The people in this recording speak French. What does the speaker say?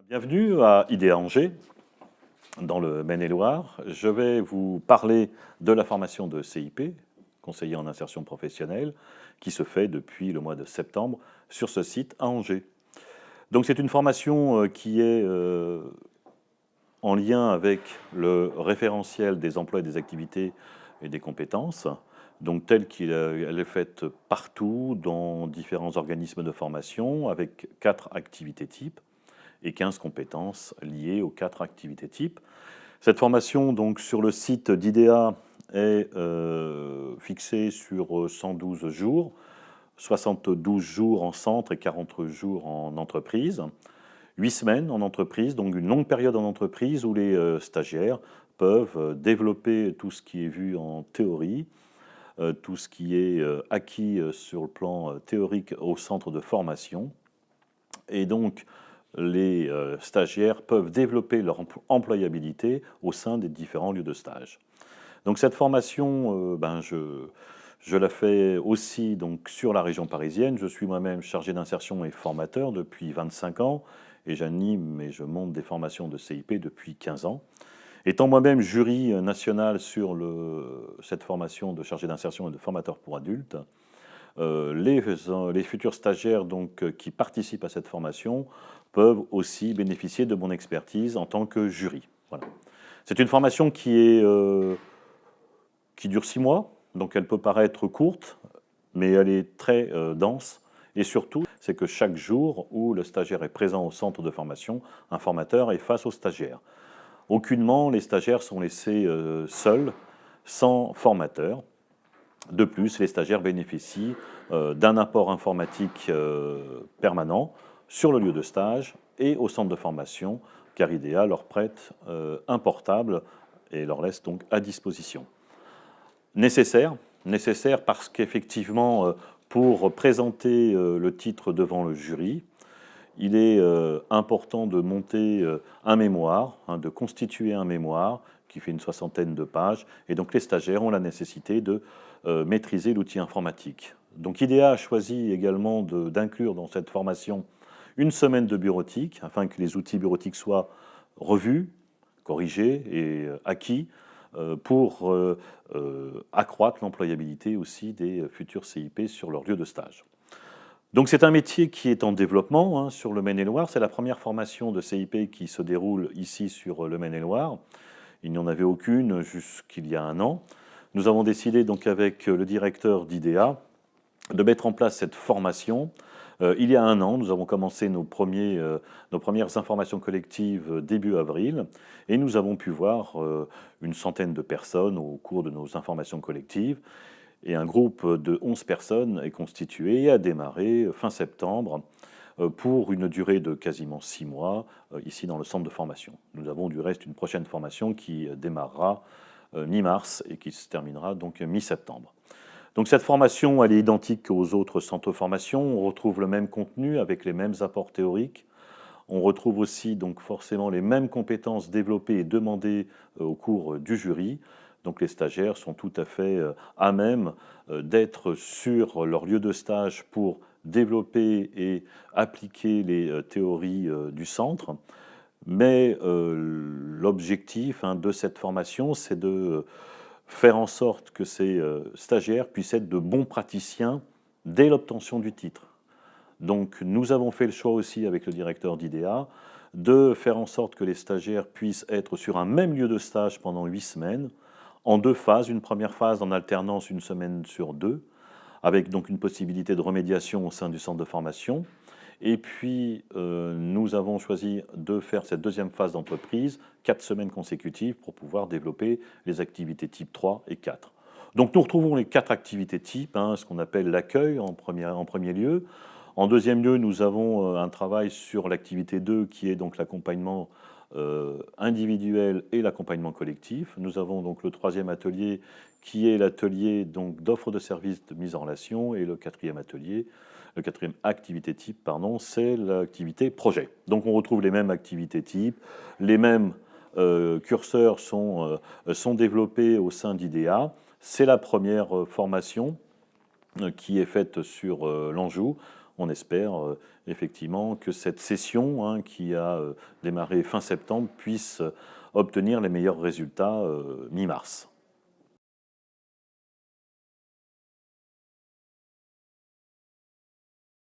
Bienvenue à IDEA Angers, dans le Maine-et-Loire. Je vais vous parler de la formation de CIP, conseiller en insertion professionnelle, qui se fait depuis le mois de septembre sur ce site à Angers. Donc c'est une formation qui est en lien avec le référentiel des emplois et des activités et des compétences, donc telle qu'elle est faite partout dans différents organismes de formation avec 4 activités types et 15 compétences liées aux 4 activités types. Cette formation, donc, sur le site d'IDEA, est fixée sur 112 jours, 72 jours en centre et 40 jours en entreprise, 8 semaines en entreprise, donc une longue période en entreprise où les stagiaires peuvent développer tout ce qui est vu en théorie, tout ce qui est acquis sur le plan théorique au centre de formation. Et donc, les stagiaires peuvent développer leur employabilité au sein des différents lieux de stage. Donc cette formation, je la fais aussi donc, sur la région parisienne. Je suis moi-même chargé d'insertion et formateur depuis 25 ans et j'anime et je monte des formations de CIP depuis 15 ans. Étant moi-même jury national sur cette formation de chargé d'insertion et de formateur pour adultes, les futurs stagiaires donc, qui participent à cette formation peuvent aussi bénéficier de mon expertise en tant que jury. Voilà. C'est une formation qui dure 6 mois, donc elle peut paraître courte, mais elle est très dense. Et surtout, c'est que chaque jour où le stagiaire est présent au centre de formation, un formateur est face aux stagiaires. Aucunement, les stagiaires sont laissés seuls, sans formateur. De plus, les stagiaires bénéficient d'un apport informatique permanent sur le lieu de stage et au centre de formation, car IDEA leur prête un portable et leur laisse donc à disposition. Nécessaire parce qu'effectivement, pour présenter le titre devant le jury, il est important de monter un mémoire, de constituer un mémoire qui fait une 60aine de pages, et donc les stagiaires ont la nécessité de maîtriser l'outil informatique. Donc IDEA a choisi également d'inclure dans cette formation une semaine de bureautique, afin que les outils bureautiques soient revus, corrigés et acquis, pour accroître l'employabilité aussi des futurs CIP sur leur lieu de stage. Donc c'est un métier qui est en développement sur le Maine-et-Loire. C'est la première formation de CIP qui se déroule ici sur le Maine-et-Loire. Il n'y en avait aucune jusqu'il y a un an. Nous avons décidé donc avec le directeur d'IDEA de mettre en place cette formation. Il y a un an, nous avons commencé nos premières informations collectives début avril et nous avons pu voir une centaine de personnes au cours de nos informations collectives. Et un groupe de 11 personnes est constitué et a démarré fin septembre pour une durée de quasiment 6 mois ici dans le centre de formation. Nous avons du reste une prochaine formation qui démarrera mi-mars et qui se terminera donc mi-septembre. Donc cette formation, elle est identique aux autres centres de formation. On retrouve le même contenu avec les mêmes apports théoriques. On retrouve aussi donc forcément les mêmes compétences développées et demandées au cours du jury. Donc les stagiaires sont tout à fait à même d'être sur leur lieu de stage pour développer et appliquer les théories du centre. Mais l'objectif de cette formation, c'est de faire en sorte que ces stagiaires puissent être de bons praticiens dès l'obtention du titre. Donc nous avons fait le choix aussi avec le directeur d'IDEA de faire en sorte que les stagiaires puissent être sur un même lieu de stage pendant 8 semaines, en 2 phases. Une première phase en alternance 1 semaine sur 2, avec donc une possibilité de remédiation au sein du centre de formation. Et puis, nous avons choisi de faire cette deuxième phase d'entreprise, 4 semaines consécutives, pour pouvoir développer les activités type 3 et 4. Donc nous retrouvons les 4 activités types, ce qu'on appelle l'accueil en premier lieu. En deuxième lieu, nous avons un travail sur l'activité 2, qui est donc l'accompagnement individuel et l'accompagnement collectif. Nous avons donc le 3e atelier, qui est l'atelier d'offre de services de mise en relation, et le 4e atelier, le 4e activité type, pardon, c'est l'activité projet. Donc on retrouve les mêmes activités types, les mêmes curseurs sont développés au sein d'IDEA. C'est la première formation qui est faite sur l'Anjou. on espère effectivement que cette session qui a démarré fin septembre puisse obtenir les meilleurs résultats mi-mars.